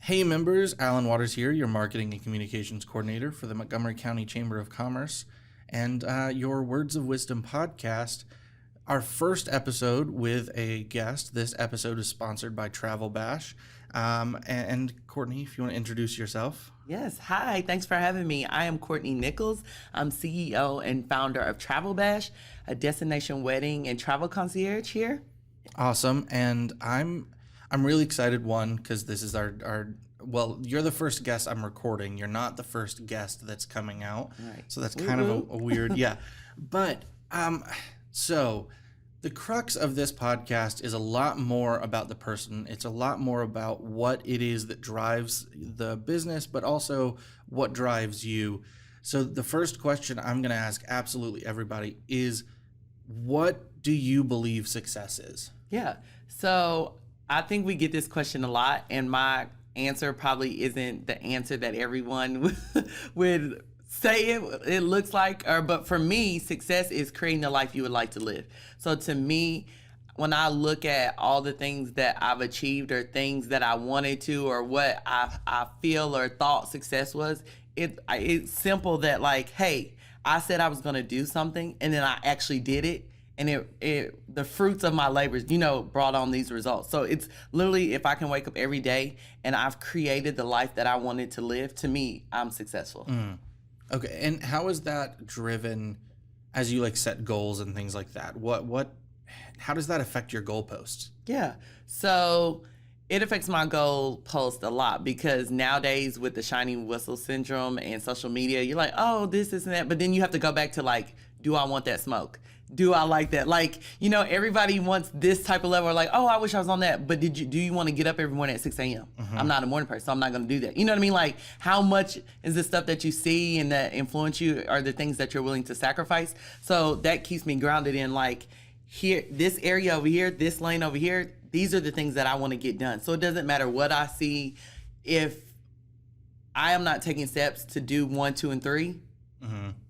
Hey members, Alan Waters here, your marketing and communications coordinator for the Montgomery County Chamber of Commerce and your Words of Wisdom podcast. Our first episode with a guest. This episode is sponsored by TravelBash. And Courtnie, if you want to introduce yourself. Yes. Hi. Thanks for having me. I am Courtnie Nichols. I'm CEO and founder of TravelBash, a destination wedding and travel concierge here. Awesome. And I'm really excited, one, because this is our well, you're the first guest I'm recording. You're not the first guest that's coming out. Right. So that's kind of a weird, yeah. But so the crux of this podcast is a lot more about the person. It's a lot more about what it is that drives the business, but also what drives you. So the first question I'm going to ask absolutely everybody is, what do you believe success is? Yeah. So I think we get this question a lot, and my answer probably isn't the answer that everyone would say it looks like, but for me, success is creating the life you would like to live. So to me, when I look at all the things that I've achieved or things that I wanted to or what I feel or thought success was, it's simple that like, hey, I said I was going to do something and then I actually did it. And the fruits of my labors, brought on these results. So it's literally, if I can wake up every day and I've created the life that I wanted to live, to me, I'm successful. Okay, and how is that driven as you set goals and things like that? How does that affect your goalposts? Yeah, so it affects my goalpost a lot because nowadays with the shiny whistle syndrome and social media, you're like, oh, this and that, but then you have to go back to do I want that smoke? Do I like that? Everybody wants this type of level, oh, I wish I was on that. But do you want to get up every morning at 6 a.m.? Mm-hmm. I'm not a morning person, so I'm not going to do that. You know what I mean? How much is the stuff that you see and that influence you are the things that you're willing to sacrifice? So that keeps me grounded in here, this area over here, this lane over here, these are the things that I want to get done. So it doesn't matter what I see. If I am not taking steps to do 1, 2, and 3,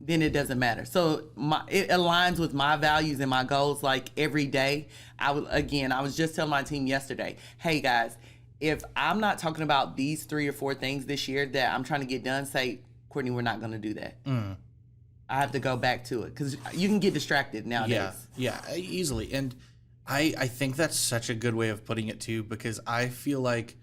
then it doesn't matter. So it aligns with my values and my goals. Every day, I was just telling my team yesterday, hey guys, if I'm not talking about these 3 or 4 things this year that I'm trying to get done, say, Courtnie, we're not going to do that. I have to go back to it because you can get distracted nowadays. Yeah, easily. And I think that's such a good way of putting it too, because I feel like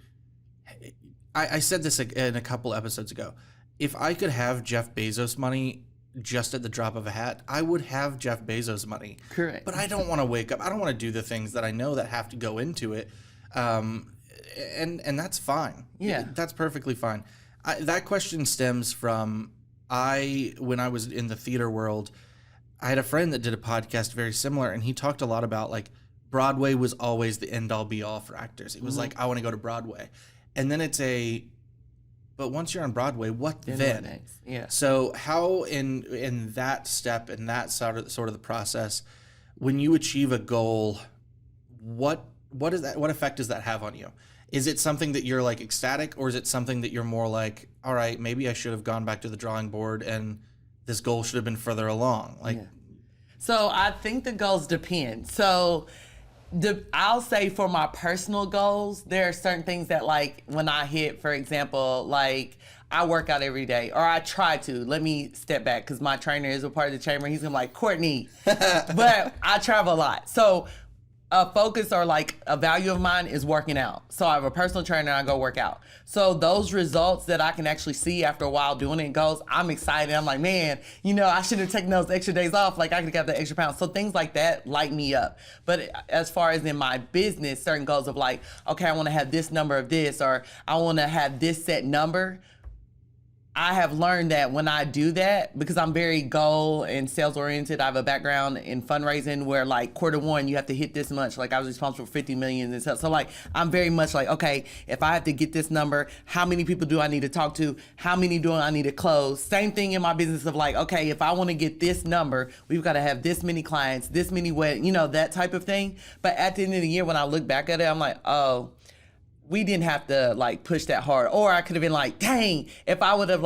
I said this in a couple episodes ago. If I could have Jeff Bezos money just at the drop of a hat, I would have Jeff Bezos money. Correct. But I don't want to wake up. I don't want to do the things that I know that have to go into it. And that's fine. Yeah. That's perfectly fine. That question stems from when I was in the theater world, I had a friend that did a podcast very similar, and he talked a lot about Broadway was always the end all be all for actors. It was I want to go to Broadway. And then but once you're on Broadway, what then? Yeah. So how in that step, in that sort of the process, when you achieve a goal, what effect does that have on you? Is it something that you're ecstatic, or is it something that you're more all right, maybe I should have gone back to the drawing board and this goal should have been further along? So I think the goals depend. So I'll say for my personal goals, there are certain things that when I hit, for example, I work out every day, or I try to. Let me step back because my trainer is a part of the chamber. He's gonna be Courtnie, but I travel a lot. So a focus or a value of mine is working out. So I have a personal trainer and I go work out. So those results that I can actually see after a while doing it I'm excited. I'm like, man, I should have taken those extra days off. I could have got the extra pounds. So things like that light me up. But as far as in my business, certain goals of okay, I want to have this number of this, or I want to have this set number. I have learned that when I do that, because I'm very goal and sales oriented, I have a background in fundraising where Q1, you have to hit this much. I was responsible for 50 million and stuff. So I'm very much okay, if I have to get this number, how many people do I need to talk to? How many do I need to close? Same thing in my business of okay, if I want to get this number, we've got to have this many clients, this many weddings, that type of thing. But at the end of the year, when I look back at it, I'm oh, we didn't have to push that hard. Or I could have been dang, if I would have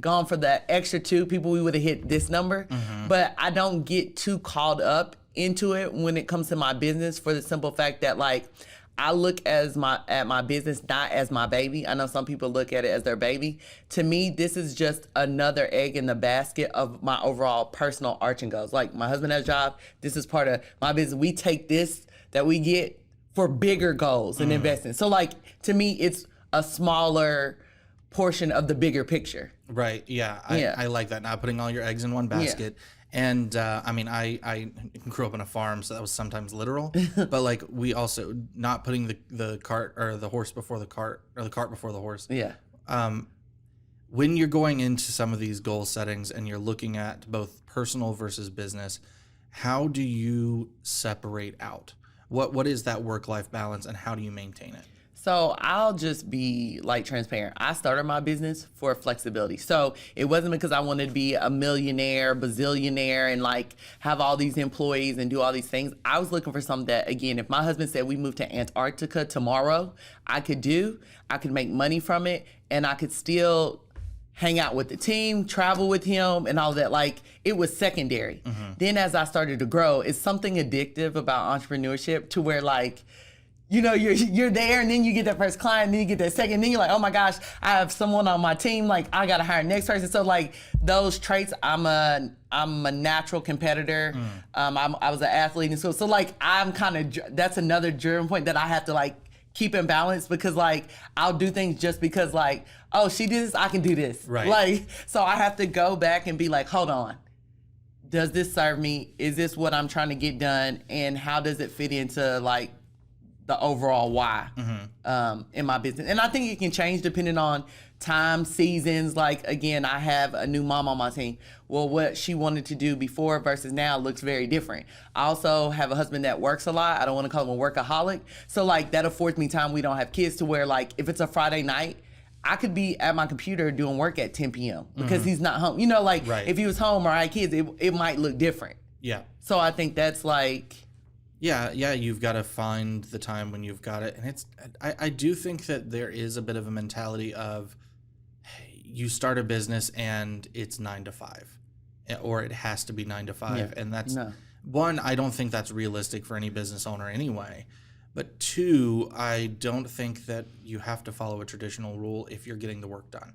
gone for the extra 2 people, we would have hit this number. But I don't get too caught up into it when it comes to my business, for the simple fact that I look at my business not as my baby. I know some people look at it as their baby. To me, this is just another egg in the basket of my overall personal arching goals. Like, my husband has a job. This is part of my business. We take this that we get for bigger goals and investing. So, like, to me, it's a smaller portion of the bigger picture. Right. Yeah. I like that. Not putting all your eggs in one basket. And I mean, I grew up on a farm, so that was sometimes literal. But like, we also not putting the cart or the horse before the cart, or the cart before the horse. Yeah. When you're going into some of these goal settings and you're looking at both personal versus business, how do you separate out? What is that work-life balance, and how do you maintain it? So I'll just be like transparent. I started my business for flexibility. So it wasn't because I wanted to be a millionaire, bazillionaire, and like have all these employees and do all these things. I was looking for something that, again, if my husband said we moved to Antarctica tomorrow, I could make money from it, and I could still hang out with the team, travel with him, and all that. Like, it was secondary. Then as I started to grow, it's something addictive about entrepreneurship to where, like, you know, you're there, and then you get that first client, and then you get that second, and then you're like, oh my gosh, I have someone on my team, like, I gotta hire next person. So like, those traits, I'm a natural competitor. I was an athlete in school. So like, that's another driven point that I have to like keep in balance, because like, I'll do things just because like, oh, she did this, I can do this. Right. Like, so I have to go back and be like, hold on. Does this serve me? Is this what I'm trying to get done? And how does it fit into like the overall why in my business? And I think it can change depending on time, seasons. Like, again, I have a new mom on my team. Well, what she wanted to do before versus now looks very different. I also have a husband that works a lot. I don't want to call him a workaholic. So like, that affords me time. We don't have kids, to where like, if it's a Friday night, I could be at my computer doing work at 10 p.m. because he's not home. You know, like, if he was home or I had kids, it might look different. Yeah. So I think that's like... Yeah, you've got to find the time when you've got it. And I do think that there is a bit of a mentality of, hey, you start a business and it's 9 to 5, or it has to be 9 to 5. Yeah. And that's, one, I don't think that's realistic for any business owner anyway. But two, I don't think that you have to follow a traditional rule if you're getting the work done.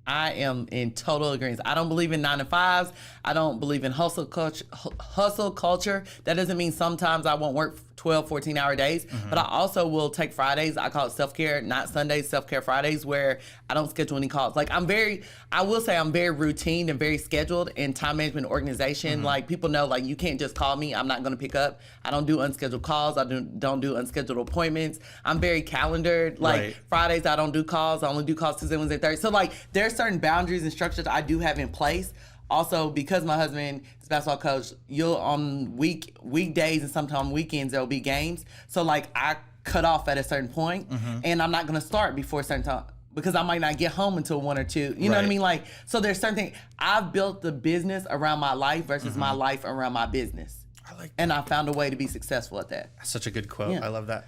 I am in total agreement. I don't believe in 9 to 5s. I don't believe in hustle culture. That doesn't mean sometimes I won't work 12, 14-hour days, but I also will take Fridays. I call it self-care, not Sundays, self-care Fridays, where I don't schedule any calls. Like, I will say I'm very routine and very scheduled in time management organization. Like, people know, like, you can't just call me. I'm not going to pick up. I don't do unscheduled calls. I don't do unscheduled appointments. I'm very calendared. Like, Fridays, I don't do calls. I only do calls Tuesday, Wednesday, Thursday. So, like, there's certain boundaries and structures I do have in place. Also, because my husband is a basketball coach, you'll on weekdays and sometimes weekends there'll be games. So like, I cut off at a certain point, and I'm not gonna start before a certain time, because I might not get home until 1 or 2. You know what I mean? Like, so there's certain things. I've built the business around my life versus my life around my business. I like that. And I found a way to be successful at that. That's such a good quote. I love that.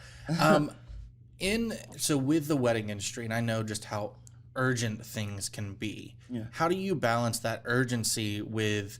So with the wedding industry, and I know just how urgent things can be. How do you balance that urgency with,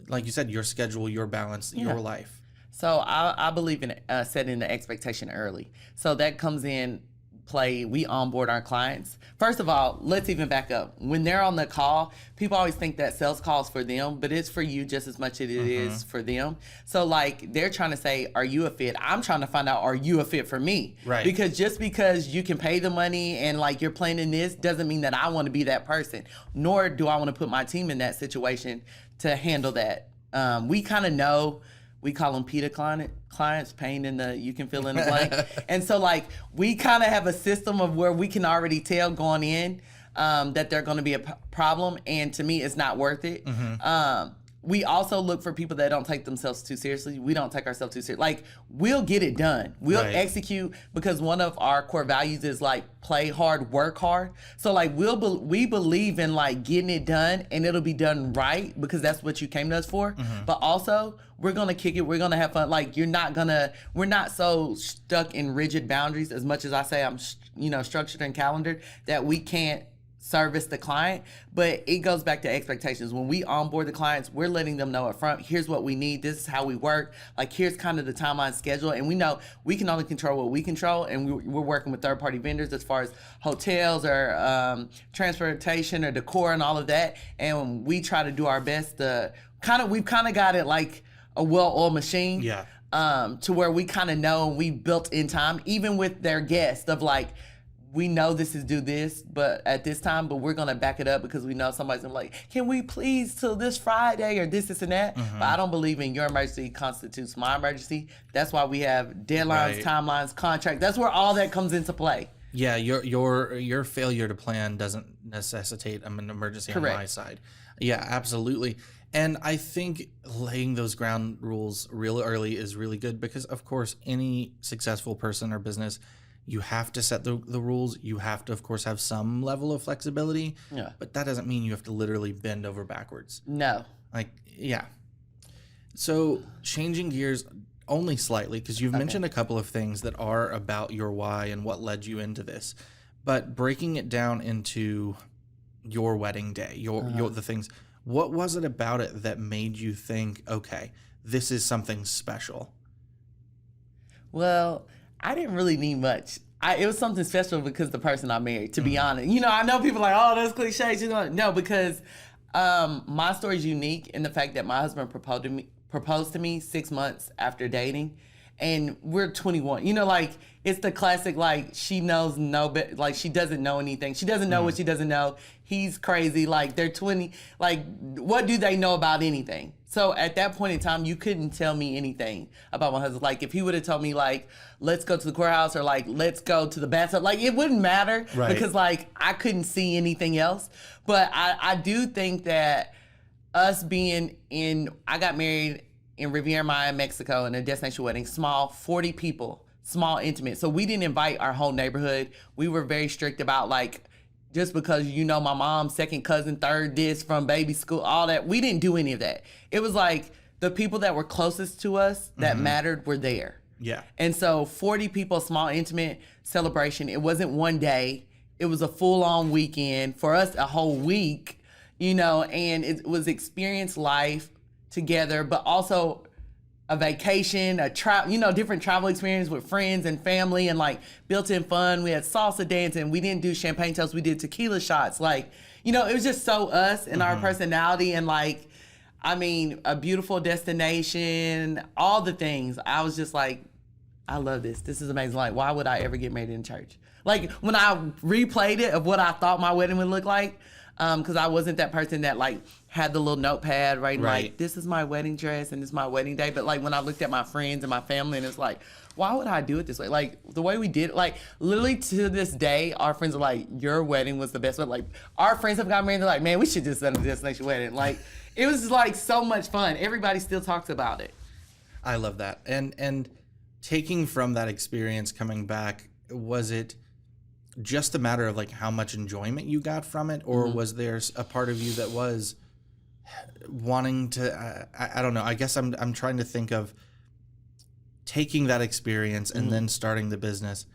like you said, your schedule, your balance, your life? So I believe in setting the expectation early. So that comes in play. We onboard our clients. First of all, let's even back up. When they're on the call, people always think that sales call is for them, but it's for you just as much as it is for them. So like, they're trying to say, are you a fit? I'm trying to find out, are you a fit for me? Right. Because just because you can pay the money and like you're playing in this doesn't mean that I want to be that person, nor do I want to put my team in that situation to handle that. We kind of know. We call them PITA clients, pain in the, you can fill in the blank. And so like, we kind of have a system of where we can already tell going in that they're going to be a problem. And to me, it's not worth it. We also look for people that don't take themselves too seriously. We don't take ourselves too seriously. Like, we'll get it done. We'll execute, because one of our core values is like play hard, work hard. So like, we believe in like getting it done, and it'll be done right, because that's what you came to us for. But also, we're going to kick it. We're going to have fun. Like, we're not so stuck in rigid boundaries, as much as I say I'm, structured and calendared, that we can't service the client, but it goes back to expectations. When we onboard the clients, we're letting them know up front, here's what we need, this is how we work, like here's kind of the timeline schedule, and we know we can only control what we control, and we're working with third-party vendors as far as hotels or transportation or decor and all of that, and we try to do our best to we've kind of got it like a well-oiled machine, to where we kind of know, and we built in time, even with their guests, of like, we know this is due this, but at this time, but we're gonna back it up because we know somebody's gonna be like, can we please till this Friday or this and that? But I don't believe in your emergency constitutes my emergency. That's why we have deadlines, timelines, contract. That's where all that comes into play. Yeah, your failure to plan doesn't necessitate an emergency on my side. Yeah, absolutely. And I think laying those ground rules real early is really good because, of course, any successful person or business, you have to set the rules. You have to, of course, have some level of flexibility. Yeah. But that doesn't mean you have to literally bend over backwards. No. So changing gears only slightly, because you've mentioned a couple of things that are about your why and what led you into this. But breaking it down into your wedding day, your the things, what was it about it that made you think, okay, this is something special? Well, I didn't really need much. It was something special because the person I married, to be honest. I know people are like, oh, that's cliche. No, because my story is unique in the fact that my husband proposed to me 6 months after dating, and we're 21. It's the classic, like, she knows like, she doesn't know anything. She doesn't know what she doesn't know. He's crazy. Like, they're 20. Like, what do they know about anything? So at that point in time, you couldn't tell me anything about my husband. Like, if he would have told me, like, let's go to the courthouse or, like, let's go to the bathtub, like, it wouldn't matter because, like, I couldn't see anything else. But I do think that us being I got married in Riviera Maya, Mexico, in a destination wedding, small, 40 people, small, intimate. So we didn't invite our whole neighborhood. We were very strict about, like, just because my mom's second cousin, third this from baby school, all that. We didn't do any of that. It was like the people that were closest to us that mattered were there. Yeah. And so 40 people, small, intimate celebration. It wasn't one day. It was a full-on weekend. For us, a whole week, and it was experience life together, but also a vacation, a different travel experience with friends and family, and like built-in fun. We had salsa dancing. We didn't do champagne toasts. We did tequila shots. Like, it was just so us and our personality, and like, a beautiful destination, all the things. I was just like, I love this. This is amazing. Like, why would I ever get married in church? Like, when I replayed it of what I thought my wedding would look like, because I wasn't that person that like had the little notepad writing like, this is my wedding dress and this is my wedding day. But like, when I looked at my friends and my family, and it's like, why would I do it this way? Like, the way we did it, like, literally to this day, our friends are like, your wedding was the best one. Like, our friends have got married, they're like, man, we should just send a destination wedding. Like, it was like so much fun. Everybody still talks about it. I love that. And taking from that experience, coming back, was it just a matter of like how much enjoyment you got from it, or was there a part of you that was wanting to? I don't know. I guess I'm trying to think of taking that experience and then starting the business.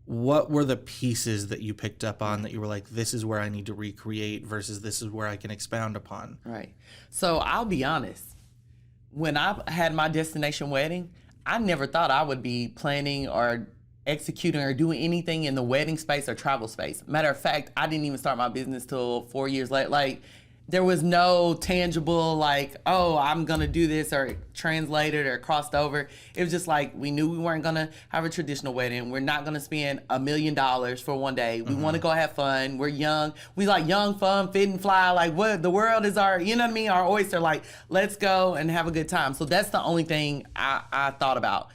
What were the pieces that you picked up on that you were like, this is where I need to recreate versus this is where I can expound upon? Right. So I'll be honest. When I had my destination wedding, I never thought I would be planning or executing or doing anything in the wedding space or travel space. Matter of fact, I didn't even start my business till 4 years later. Like, there was no tangible, like, oh, I'm going to do this or translated or crossed over. It was just like, we knew we weren't going to have a traditional wedding. We're not going to spend $1 million for one day. We want to go have fun. We're young. We like young, fun, fit and fly. Like, what the world is our, our oyster. Like, let's go and have a good time. So that's the only thing I thought about.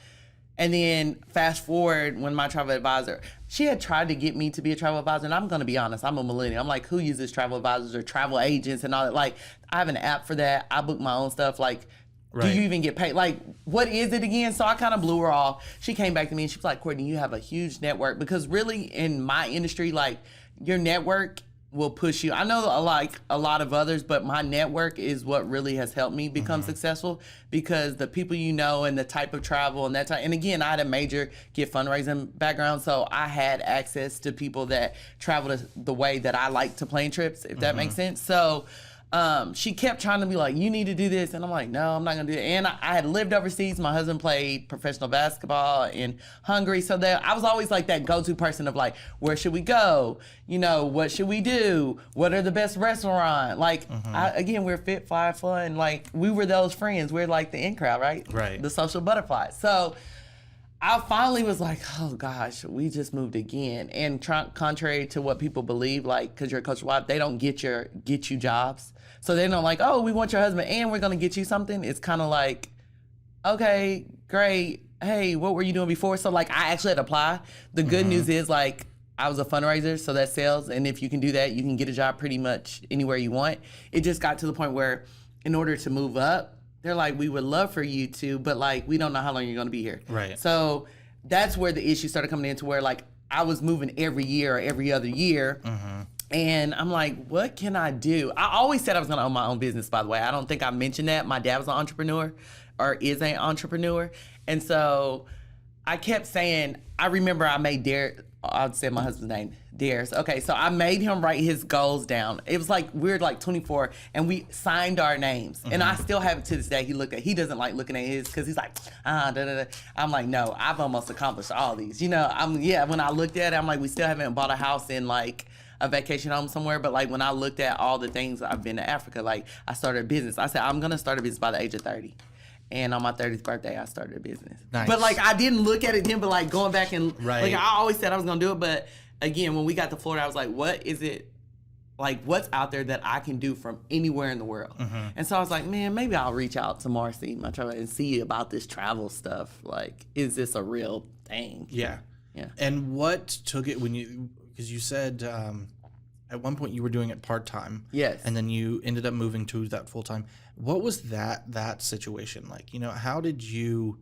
And then fast forward, when my travel advisor, she had tried to get me to be a travel advisor. And I'm going to be honest, I'm a millennial. I'm like, who uses travel advisors or travel agents and all that? Like, I have an app for that. I book my own stuff. Like, do you even get paid? Like, what is it again? So I kind of blew her off. She came back to me and she was like, Courtnie, you have a huge network. Because really in my industry, like, your network will push you. I know like a lot of others, but my network is what really has helped me become successful, because the people you know and the type of travel and that type. And again, I had a major gift fundraising background, so I had access to people that travel the way that I like to plan trips, if that makes sense. So she kept trying to be like, you need to do this. And I'm like, no, I'm not going to do it. And I had lived overseas. My husband played professional basketball in Hungary. So that I was always like that go-to person of like, where should we go? You know, what should we do? What are the best restaurants? Like, again, we're fit, fly, fun. Like, we were those friends. We're like the in crowd, right? Right. The social butterflies. So I finally was like, oh gosh, we just moved again. And contrary to what people believe, like, because you're a coach's wife, they don't get you jobs. So they don't like, oh, we want your husband and we're gonna get you something. It's kind of like, okay, great. Hey, what were you doing before? So like, I actually had to apply. The good news is like, I was a fundraiser, so that's sales. And if you can do that, you can get a job pretty much anywhere you want. It just got to the point where in order to move up, they're like, we would love for you to, but like, we don't know how long you're gonna be here. Right. So that's where the issue started coming into where like, I was moving every year or every other year. And I'm like, what can I do? I always said I was gonna own my own business, by the way. I don't think I mentioned that. My dad was an entrepreneur or is an entrepreneur. And so I kept saying, I remember I made I'll say my husband's name, Dares. Okay, so I made him write his goals down. It was like, we were like 24 and we signed our names. And I still have it to this day. He doesn't like looking at his because he's like, da, da, da. I'm like, no, I've almost accomplished all these. You know, when I looked at it, I'm like, we still haven't bought a house in like a vacation home somewhere. But like when I looked at all the things, I've been to Africa, like I started a business. I said, I'm going to start a business by the age of 30. And on my 30th birthday, I started a business. Nice. But like, I didn't look at it then, but like going back and Right. like, I always said I was going to do it. But again, when we got to Florida, I was like, what is it? Like, what's out there that I can do from anywhere in the world? And so I was like, man, maybe I'll reach out to Marcy, my travel, and see about this travel stuff. Like, is this a real thing? Yeah. Yeah. And what took it because you said at one point you were doing it part-time. Yes. And then you ended up moving to that full-time. What was that situation like? You know, how did you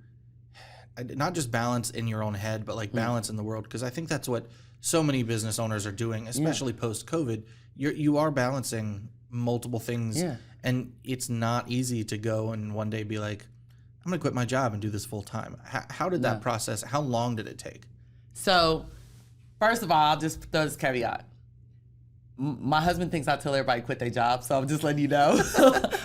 not just balance in your own head, but like balance in the world? Because I think that's what so many business owners are doing, especially post-COVID. You are balancing multiple things. Yeah. And it's not easy to go and one day be like, I'm going to quit my job and do this full-time. How did that process, how long did it take? So, first of all, I'll just throw this caveat. My husband thinks I tell everybody to quit their job, so I'm just letting you know.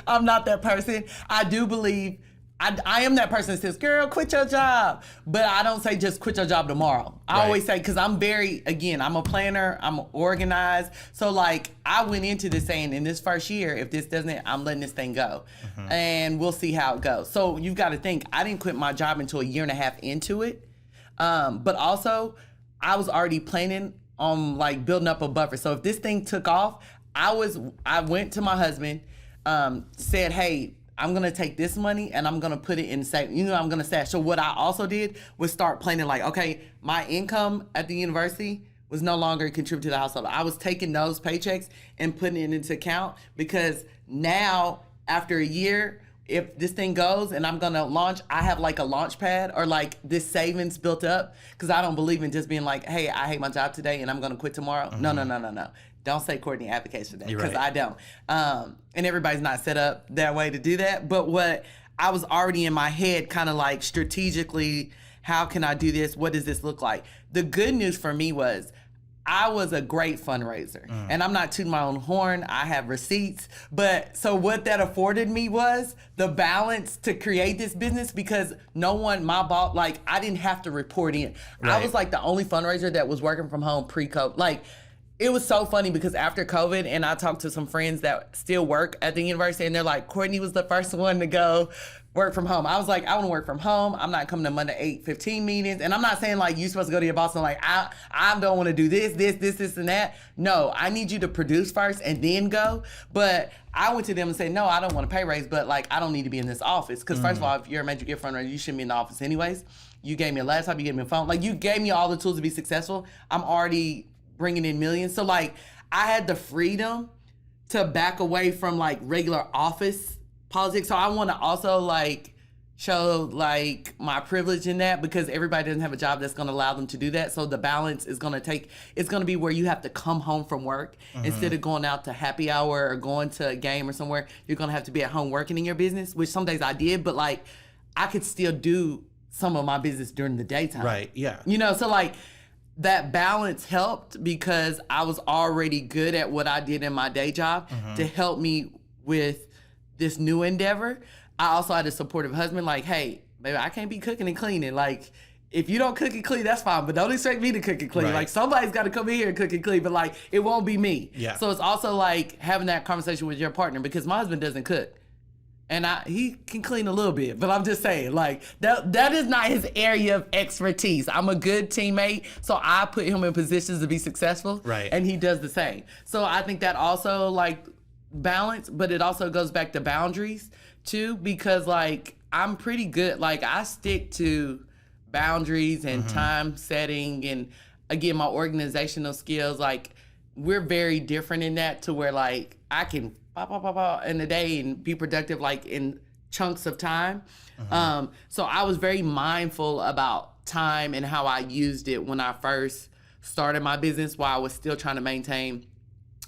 I'm not that person. I do believe I am that person that says, girl, quit your job. But I don't say just quit your job tomorrow. I always say, because I'm I'm a planner, I'm organized. So like, I went into this saying, in this first year, if this doesn't, I'm letting this thing go. And we'll see how it goes. So you've got to think, I didn't quit my job until a year and a half into it. But also, I was already planning on like building up a buffer. So if this thing took off, I went to my husband, said, hey, I'm going to take this money and I'm going to put it in savings. You know, I'm going to stash. So what I also did was start planning like, okay, my income at the university was no longer contributing to the household. I was taking those paychecks and putting it into account, because now after a year, if this thing goes and I'm gonna launch, I have like a launch pad or like this savings built up, because I don't believe in just being like, hey, I hate my job today and I'm gonna quit tomorrow. No. Don't say Courtnie advocates for that, because I don't. And everybody's not set up that way to do that. But what I was already in my head, kind of like strategically, how can I do this? What does this look like? The good news for me was, I was a great fundraiser, and I'm not tooting my own horn. I have receipts. But so what that afforded me was the balance to create this business, because my boss, like I didn't have to report in. I was like the only fundraiser that was working from home pre-COVID. Like, it was so funny because after COVID, and I talked to some friends that still work at the university, and they're like, Courtney was the first one to go work from home. I was like, I want to work from home. I'm not coming to Monday 8:15 meetings. And I'm not saying like you're supposed to go to your boss and like, I don't want to do this, and that. No, I need you to produce first and then go. But I went to them and said, no, I don't want a pay raise, but like, I don't need to be in this office. Because first of all, if you're a major gift fundraiser, you shouldn't be in the office anyways. You gave me a laptop, you gave me a phone. Like, you gave me all the tools to be successful. I'm already bringing in millions. So like, I had the freedom to back away from like regular office politics. So I want to also like show like my privilege in that, because everybody doesn't have a job that's going to allow them to do that. So the balance is going to be where you have to come home from work instead of going out to happy hour or going to a game or somewhere. You're going to have to be at home working in your business, which some days I did, but like I could still do some of my business during the daytime. Right. Yeah. You know, so like that balance helped because I was already good at what I did in my day job to help me with this new endeavor. I also had a supportive husband, like, hey, baby, I can't be cooking and cleaning. Like, if you don't cook and clean, that's fine, but don't expect me to cook and clean. Right. Like, somebody's got to come in here and cook and clean, but like, it won't be me. Yeah. So it's also like having that conversation with your partner, because my husband doesn't cook. And he can clean a little bit, but I'm just saying, like, that is not his area of expertise. I'm a good teammate, so I put him in positions to be successful. Right. And he does the same. So I think that also, like, balance, but it also goes back to boundaries, too, because, like, I'm pretty good. Like, I stick to boundaries and time setting and, again, my organizational skills. Like, we're very different in that, to where, like, I can in a day and be productive like in chunks of time. So I was very mindful about time and how I used it when I first started my business, while I was still trying to maintain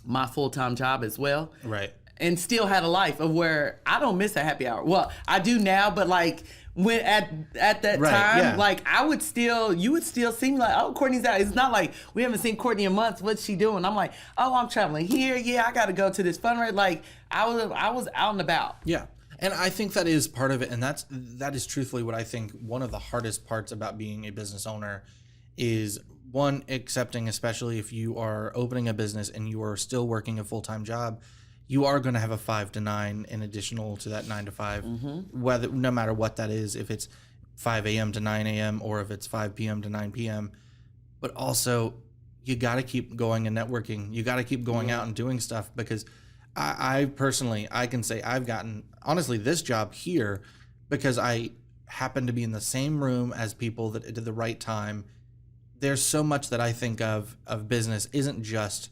my full-time job as well. Right. And still had a life of where I don't miss a happy hour. Well, I do now, but like when at that time, like you would still see me like, oh, Courtney's out. It's not like we haven't seen Courtney in months. What's she doing? I'm like, oh, I'm traveling here. Yeah, I got to go to this fundraiser. Like I was out and about. Yeah. And I think that is part of it. And that is truthfully what I think one of the hardest parts about being a business owner is, one, accepting, especially if you are opening a business and you are still working a full-time job, you are going to have a 5 to 9 in additional to that 9 to 5, whether no matter what that is, if it's 5 a.m. to 9 a.m. or if it's 5 p.m. to 9 p.m. But also, you got to keep going and networking. You got to keep going out and doing stuff, because I personally, I can say I've gotten, honestly, this job here because I happen to be in the same room as people that at the right time. There's so much that I think of business isn't just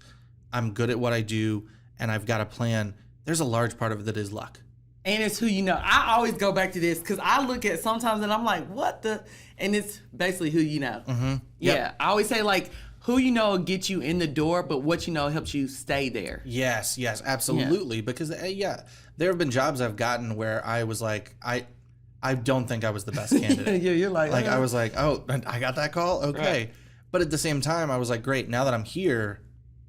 I'm good at what I do and I've got a plan. There's a large part of it that is luck. And it's who you know. I always go back to this because I look at sometimes and I'm like, what the? And it's basically who you know. Yeah. I always say, like, who you know gets you in the door, but what you know helps you stay there. Yes, absolutely. Yeah. Because, there have been jobs I've gotten where I was like, I don't think I was the best candidate. You're like I was like, oh, I got that call? Okay. Right. But at the same time, I was like, great, now that I'm here,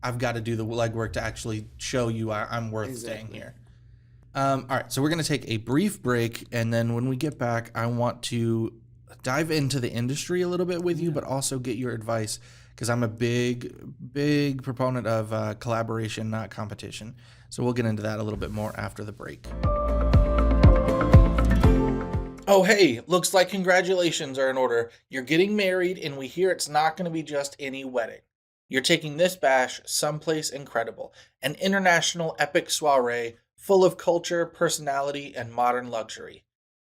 I've got to do the legwork to actually show you I'm worth staying here. All right, so we're going to take a brief break, and then when we get back, I want to dive into the industry a little bit with you, but also get your advice, because I'm a big proponent of collaboration, not competition. So we'll get into that a little bit more after the break. Oh, hey, looks like congratulations are in order. You're getting married, and we hear it's not going to be just any wedding. You're taking this bash someplace incredible, an international epic soiree full of culture, personality, and modern luxury.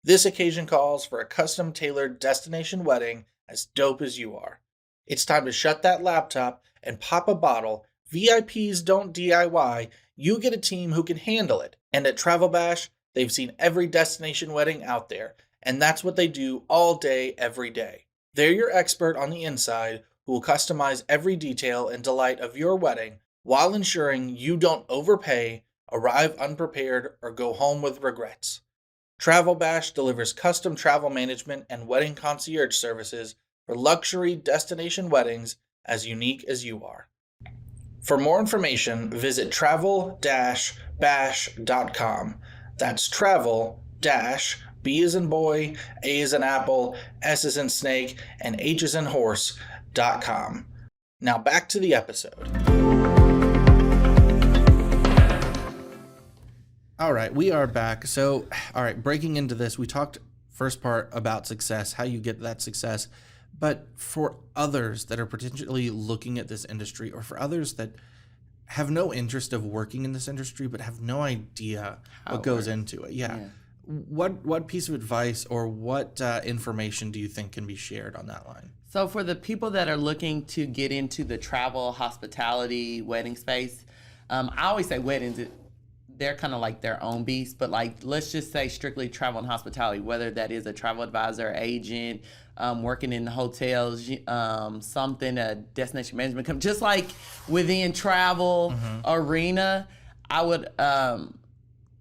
This occasion calls for a custom-tailored destination wedding as dope as you are. It's time to shut that laptop and pop a bottle. VIPs don't DIY. You get a team who can handle it. And at TravelBash, they've seen every destination wedding out there, and that's what they do all day, every day. They're your expert on the inside, who will customize every detail and delight of your wedding while ensuring you don't overpay, arrive unprepared, or go home with regrets. TravelBash delivers custom travel management and wedding concierge services for luxury destination weddings as unique as you are. For more information, visit travel-bash.com. That's travel-B as in boy, A as in apple, S as in snake, and H as in horse.com. Now back to the episode. All right, we are back. So, all right, breaking into this, we talked first part about success, how you get that success. But for others that are potentially looking at this industry, or for others that have no interest of working in this industry, but have no idea what goes into it. Yeah. What piece of advice or what information do you think can be shared on that line? So for the people that are looking to get into the travel, hospitality, wedding space, I always say weddings they're kind of like their own beast, but like, let's just say strictly travel and hospitality, whether that is a travel advisor, agent, working in hotels, something, a destination management company, just like within travel arena, I would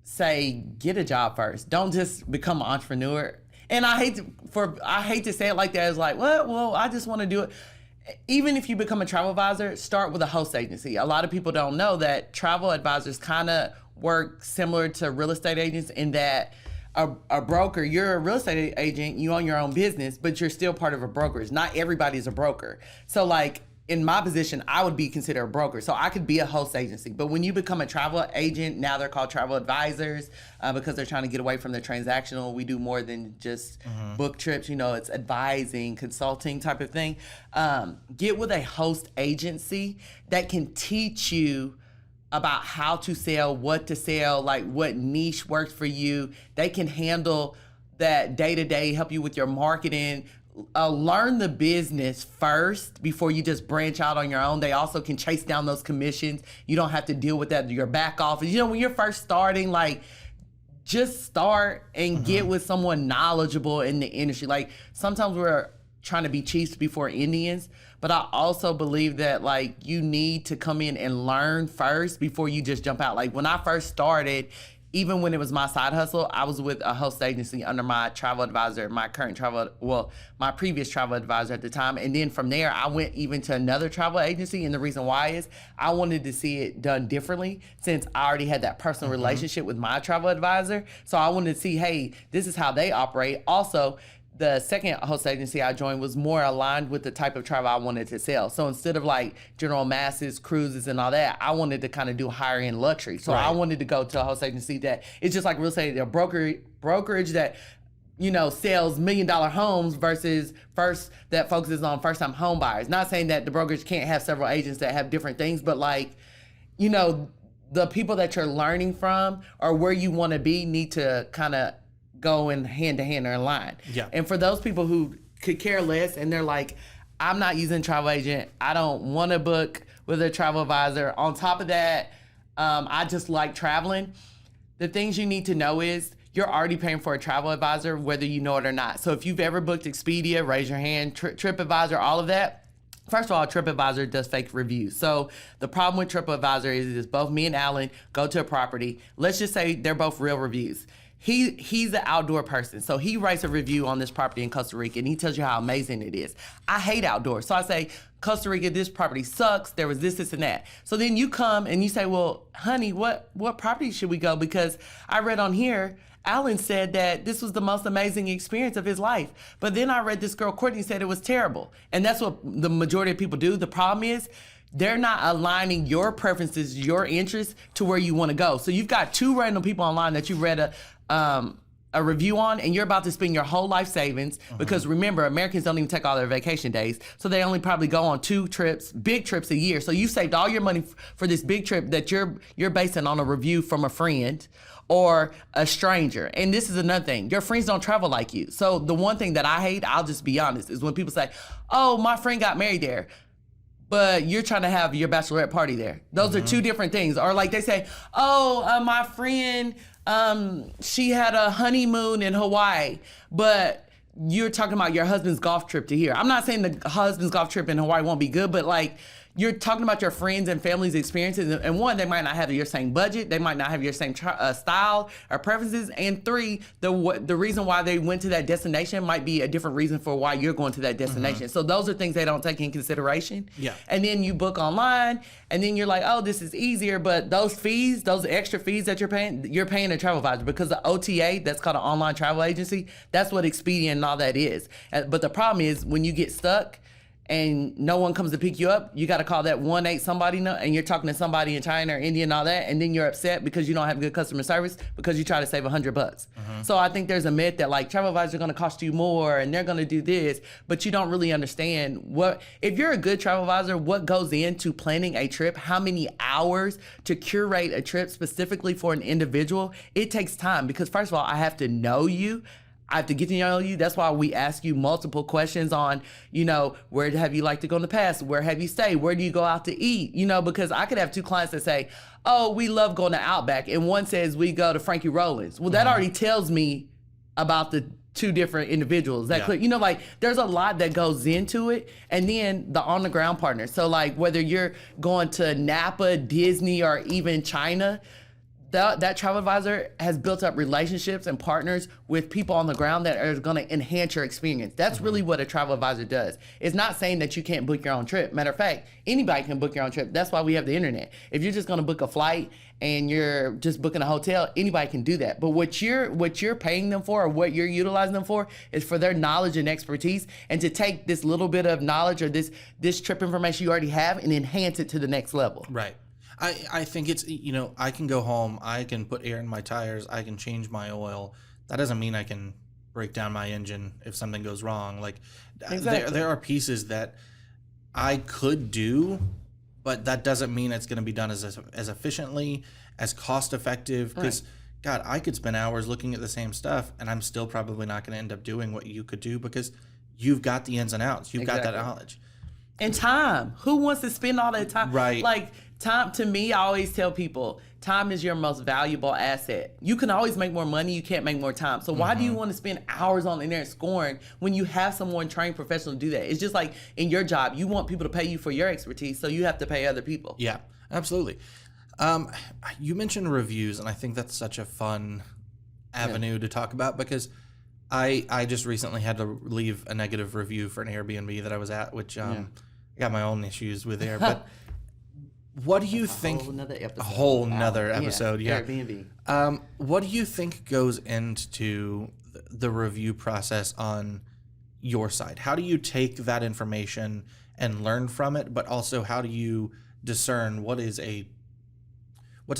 say get a job first. Don't just become an entrepreneur. And I hate to say it like that. It's like, well, I just want to do it. Even if you become a travel advisor, start with a host agency. A lot of people don't know that travel advisors kind of work similar to real estate agents in that a broker, you're a real estate agent, you own your own business, but you're still part of a brokerage. Not everybody's a broker. So like in my position, I would be considered a broker. So I could be a host agency. But when you become a travel agent, now they're called travel advisors because they're trying to get away from the transactional. We do more than just book trips. It's advising, consulting type of thing. Get with a host agency that can teach you about how to sell, what to sell, like what niche works for you. They can handle that day-to-day, help you with your marketing. Learn the business first before you just branch out on your own. They also can chase down those commissions. You don't have to deal with that, your back office. When you're first starting, like, just start and get with someone knowledgeable in the industry. Like, sometimes we're trying to be chiefs before Indians, but I also believe that, like, you need to come in and learn first before you just jump out. Like, when I first started, even when it was my side hustle, I was with a host agency under my travel advisor, my previous travel advisor at the time. And then from there, I went even to another travel agency. And the reason why is I wanted to see it done differently since I already had that personal relationship with my travel advisor. So I wanted to see, hey, this is how they operate. Also, the second host agency I joined was more aligned with the type of travel I wanted to sell. So instead of like general masses, cruises, and all that, I wanted to kind of do higher end luxury. So I wanted to go to a host agency that it's just like real estate, a brokerage that sells $1 million homes versus that focuses on first time home buyers. Not saying that the brokerage can't have several agents that have different things, but like, the people that you're learning from or where you want to be need to kind of go in hand to hand or in line. Yeah. And for those people who could care less and they're like, I'm not using a travel agent, I don't want to book with a travel advisor. On top of that, I just like traveling. The things you need to know is you're already paying for a travel advisor, whether you know it or not. So if you've ever booked Expedia, raise your hand, TripAdvisor, all of that. First of all, TripAdvisor does fake reviews. So the problem with TripAdvisor is both me and Alan go to a property. Let's just say they're both real reviews. He's an outdoor person. So he writes a review on this property in Costa Rica and he tells you how amazing it is. I hate outdoors. So I say, Costa Rica, this property sucks. There was this, and that. So then you come and you say, well, honey, what property should we go? Because I read on here, Alan said that this was the most amazing experience of his life. But then I read this girl, Courtney, said it was terrible. And that's what the majority of people do. The problem is they're not aligning your preferences, your interests to where you want to go. So you've got two random people online that you read a review on, and you're about to spend your whole life savings because remember, Americans don't even take all their vacation days. So they only probably go on 2 trips, big trips a year. So you saved all your money for this big trip that you're basing on a review from a friend or a stranger. And this is another thing. Your friends don't travel like you. So the one thing that I hate, I'll just be honest, is when people say, oh, my friend got married there, but you're trying to have your bachelorette party there. Those are two different things. Or like they say, oh, my friend, she had a honeymoon in Hawaii, but you're talking about your husband's golf trip to here. I'm not saying the husband's golf trip in Hawaii won't be good, but like you're talking about your friends and family's experiences. And 1, they might not have your same budget. They might not have your same style or preferences. And 3, the reason why they went to that destination might be a different reason for why you're going to that destination. So those are things they don't take in consideration. Yeah. And then you book online and then you're like, oh, this is easier. But those fees, those extra fees that you're paying a travel advisor because the OTA, that's called an online travel agency, that's what Expedia and all that is. But the problem is when you get stuck and no one comes to pick you up, you got to call that 1-8 somebody, and you're talking to somebody in China or India and all that, and then you're upset because you don't have good customer service because you try to save $100. So I think there's a myth that like travel advisors are going to cost you more and they're going to do this, but you don't really understand if you're a good travel advisor, what goes into planning a trip, how many hours to curate a trip specifically for an individual. It takes time because first of all, I have to know you. I have to get to know you. That's why we ask you multiple questions on, where have you liked to go in the past? Where have you stayed? Where do you go out to eat? Because I could have two clients that say, oh, we love going to Outback. And one says we go to Frankie Rollins. Well, that already tells me about the two different individuals. There's a lot that goes into it. And then the on the ground partner. So whether you're going to Napa, Disney, or even China, that travel advisor has built up relationships and partners with people on the ground that are going to enhance your experience. That's really what a travel advisor does. It's not saying that you can't book your own trip. Matter of fact, anybody can book your own trip. That's why we have the internet. If you're just going to book a flight and you're just booking a hotel, anybody can do that. But what you're paying them for, or what you're utilizing them for, is for their knowledge and expertise, and to take this little bit of knowledge or this trip information you already have and enhance it to the next level. Right. I think it's, I can go home, I can put air in my tires, I can change my oil. That doesn't mean I can break down my engine if something goes wrong. Exactly. There are pieces that I could do, but that doesn't mean it's going to be done as efficiently, as cost effective. Because, God, I could spend hours looking at the same stuff, and I'm still probably not going to end up doing what you could do, because you've got the ins and outs. You've got that knowledge. And time. Who wants to spend all that time? Right. Time, to me, I always tell people, time is your most valuable asset. You can always make more money, you can't make more time. So why do you want to spend hours on the internet scoring when you have someone trained professional to do that? It's just like in your job, you want people to pay you for your expertise, so you have to pay other people. Yeah, absolutely. You mentioned reviews, and I think that's such a fun avenue to talk about, because I just recently had to leave a negative review for an Airbnb that I was at, which I got my own issues with there, but what do you think? A whole nother episode. Yeah. Airbnb. What do you think goes into the review process on your side? How do you take that information and learn from it, but also how do you discern what's a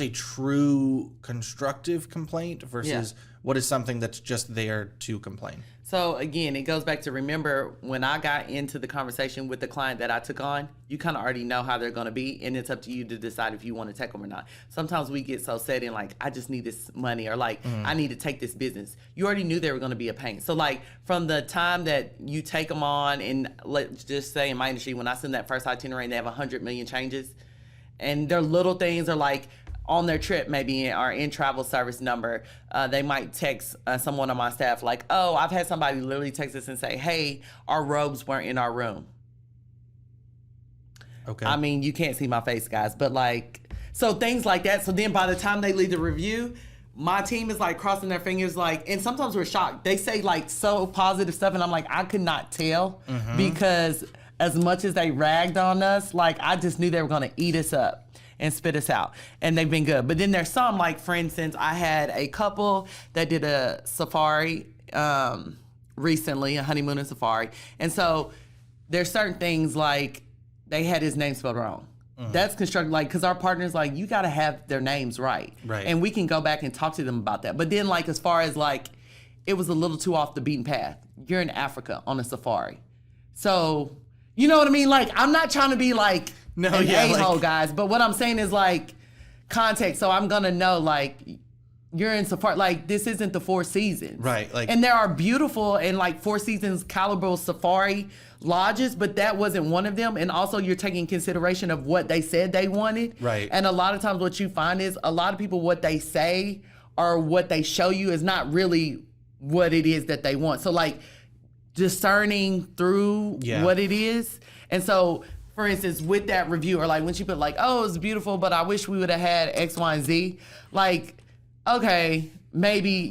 true constructive complaint versus what is something that's just there to complain? So again, it goes back to, remember, when I got into the conversation with the client that I took on, you kind of already know how they're going to be, and it's up to you to decide if you want to take them or not. Sometimes we get so set in I just need this money, or I need to take this business. You already knew they were going to be a pain. So from the time that you take them on, and let's just say in my industry, when I send that first itinerary, they have 100 million changes, and their little things are on their trip, maybe our in-travel service number, they might text someone on my staff oh, I've had somebody literally text us and say, hey, our robes weren't in our room. Okay. I mean, you can't see my face, guys, but so things like that. So then by the time they leave the review, my team is crossing their fingers, and sometimes we're shocked. They say so positive stuff, and I'm I could not tell, because as much as they ragged on us, I just knew they were going to eat us up and spit us out, and they've been good. But then there's some, for instance, I had a couple that did a safari recently, a honeymoon and safari, and so there's certain things they had his name spelled wrong. That's constructed, because our partners, you got to have their names right, and we can go back and talk to them about that. But then as far as it was a little too off the beaten path. You're in Africa on a safari, so you know what I mean. I'm not trying to be a-hole, guys, but what I'm saying is context. So I'm gonna know you're in safari. This isn't the Four Seasons, right? And there are beautiful and Four Seasons caliber safari lodges, but that wasn't one of them. And also, you're taking consideration of what they said they wanted, right? And a lot of times, what you find is a lot of people, what they say or what they show you is not really what it is that they want. So discerning through what it is, and so. For instance, with that review, or when she put oh, it's beautiful, but I wish we would have had X, Y, and Z. Okay, maybe,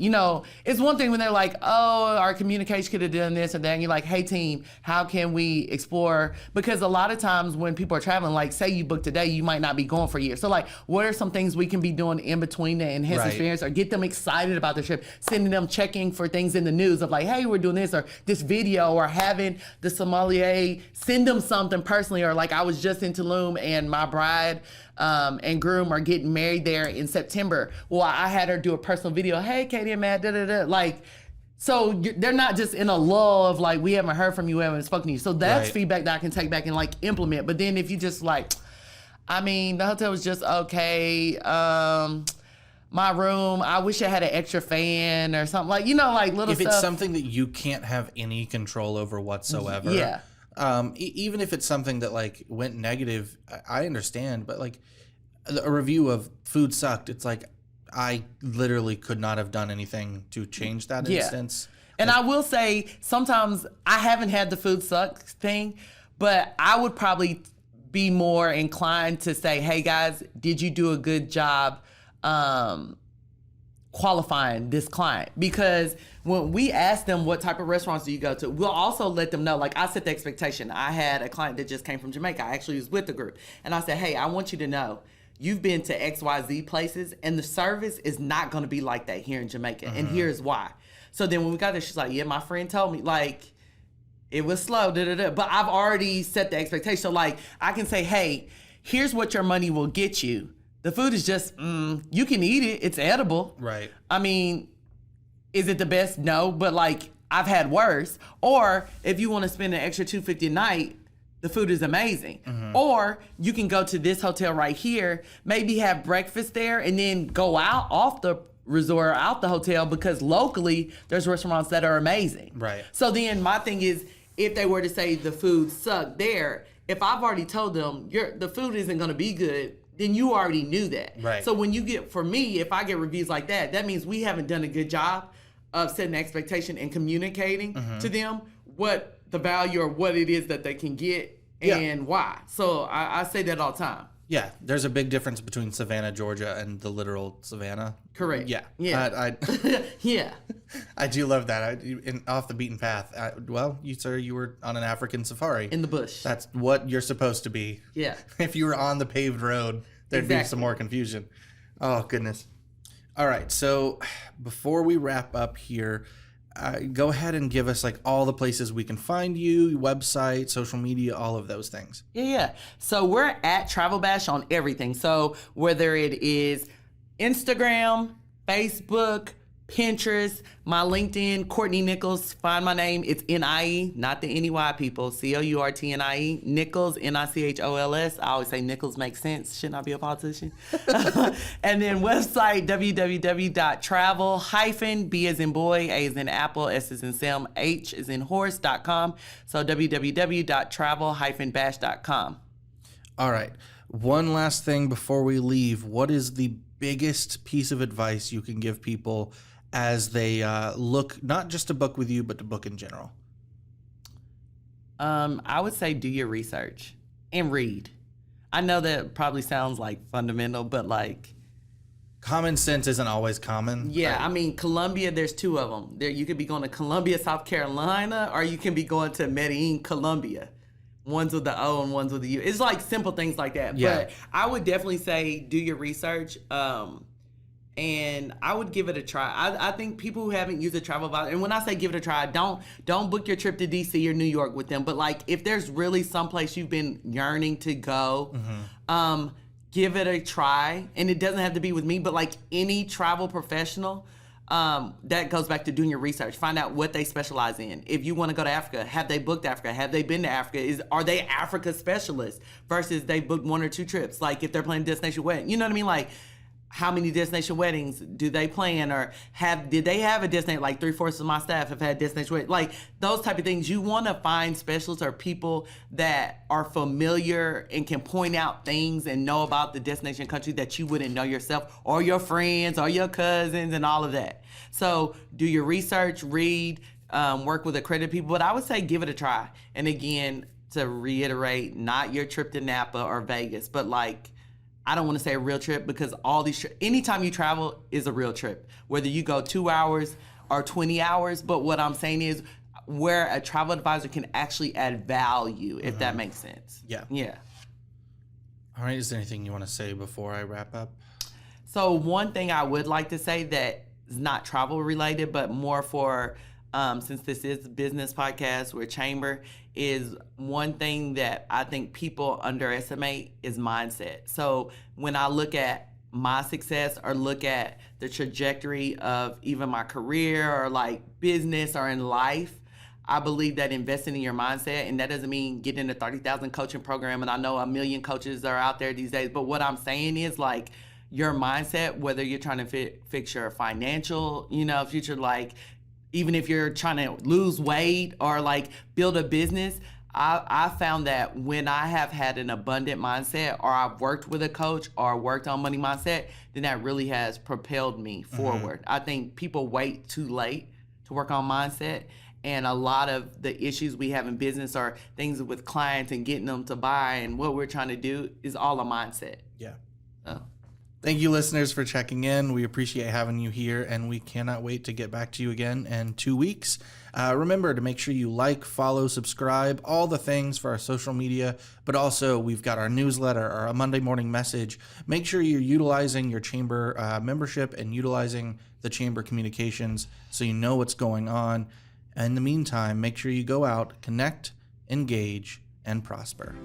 it's one thing when they're oh, our communication could have done this or that. And you're hey team, how can we explore? Because a lot of times when people are traveling, say you book today, you might not be going for years. So what are some things we can be doing in between to enhance experience or get them excited about the trip? Sending them checking for things in the news of hey, we're doing this or this video, or having the sommelier send them something personally, or I was just in Tulum and my bride and groom are getting married there in September. Well, I had her do a personal video. Hey, Katie and Matt, da-da-da. So they're not just in a lull of we haven't heard from you, we haven't spoken to you. So that's feedback that I can take back and implement. But then if you just I mean, the hotel was just okay. my room, I wish I had an extra fan or something, like, like little If stuff. it's something that you can't have any control over whatsoever. Yeah. Even if it's something that like went negative, I understand, but like a review of food sucked. It's like, I literally could not have done anything to change that instance. And I will say, sometimes I haven't had the food suck thing, but I would probably be more inclined to say, hey guys, did you do a good job qualifying this client? Because when we ask them what type of restaurants do you go to, we'll also let them know, like I set the expectation. I had a client that just came from Jamaica. I actually was with the group. And I said, hey, I want you to know, you've been to XYZ places and the service is not going to be like that here in Jamaica. And here's why. So then when we got there, she's like, yeah, my friend told me, like, it was slow, but I've already set the expectation. So like, I can say, hey, here's what your money will get you. The food is just, you can eat it. It's edible. Right. I mean, is it the best? No, but like, I've had worse. Or if you want to spend an extra $250 a night, the food is amazing. Or you can go to this hotel right here, maybe have breakfast there, and then go out off the resort or out the hotel, because locally there's restaurants that are amazing. Right. So then my thing is, if they were to say the food sucked there, if I've already told them the food isn't going to be good, then you already knew that. Right. So when you get, for me, if I get reviews like that, that means we haven't done a good job of setting expectation and communicating to them what the value or what it is that they can get and why. So I say that all the time. Yeah, there's a big difference between Savannah, Georgia, and the literal Savannah. Correct. Yeah. Yeah. Yeah. I do love that. Off the beaten path. Well, you were on an African safari. In the bush. That's what you're supposed to be. Yeah. If you were on the paved road, there'd be some more confusion. Oh, goodness. All right, so before we wrap up here, go ahead and give us like all the places we can find you, website, social media, all of those things. Yeah. So we're at TravelBash on everything. So whether it is Instagram, Facebook, Pinterest, my LinkedIn, Courtnie Nichols, find my name. It's N-I-E, not the N-E-Y people. Courtnie, Nichols, Nichols. I always say Nichols makes sense. Shouldn't I be a politician? And then website, www.travel- B as in boy, A as in apple, S as in Sam, H as in horse.com. So www.travel-bash.com. All right. One last thing before we leave. What is the biggest piece of advice you can give people as they look not just to book with you, but to book in general? I would say do your research and read. I know that probably sounds like fundamental, but like, common sense isn't always common. yeah, Right? I mean, Columbia, there's two of them. There, you could be going to Columbia, South Carolina, or you can be going to Medellin, Colombia. One's with the O and one's with the U. It's like simple things like that. Yeah. But I would definitely say do your research. And I would give it a try. I think people who haven't used a travel advisor, and when I say give it a try, don't book your trip to DC or New York with them. But like, if there's really someplace you've been yearning to go, give it a try. And it doesn't have to be with me, but like any travel professional, that goes back to doing your research. Find out what they specialize in. If you want to go to Africa, have they booked Africa? Have they been to Africa? Are they Africa specialists versus they booked one or two trips? Like if they're planning destination wedding, you know what I mean? Like, how many destination weddings do they plan, or did they have a destination? Like 3/4 of my staff have had destination weddings. Like those type of things. You want to find specialists or people that are familiar and can point out things and know about the destination country that you wouldn't know yourself, or your friends or your cousins and all of that. So do your research, read, work with accredited people. But I would say give it a try. And again, to reiterate, not your trip to Napa or Vegas, but like, I don't want to say a real trip, because all these anytime you travel is a real trip, whether you go 2 hours or 20 hours. But what I'm saying is where a travel advisor can actually add value, if that makes sense. Yeah. Yeah. All right. Is there anything you want to say before I wrap up? So one thing I would like to say that is not travel related, but more for, since this is a business podcast, we're a chamber, is one thing that I think people underestimate is mindset. So when I look at my success or look at the trajectory of even my career or like business or in life, I believe that investing in your mindset, and that doesn't mean getting a 30,000 coaching program. And I know 1 million coaches are out there these days, but what I'm saying is like, your mindset, whether you're trying to fix your financial, future, like even if you're trying to lose weight or like build a business, I found that when I have had an abundant mindset, or I've worked with a coach or worked on money mindset, then that really has propelled me forward. I think people wait too late to work on mindset. And a lot of the issues we have in business are things with clients and getting them to buy, and what we're trying to do is all a mindset. Yeah. So. Thank you, listeners, for checking in. We appreciate having you here, and we cannot wait to get back to you again in 2 weeks. Remember to make sure you like, follow, subscribe, all the things for our social media, but also we've got our newsletter, our Monday morning message. Make sure you're utilizing your chamber membership and utilizing the chamber communications so you know what's going on. In the meantime, make sure you go out, connect, engage, and prosper.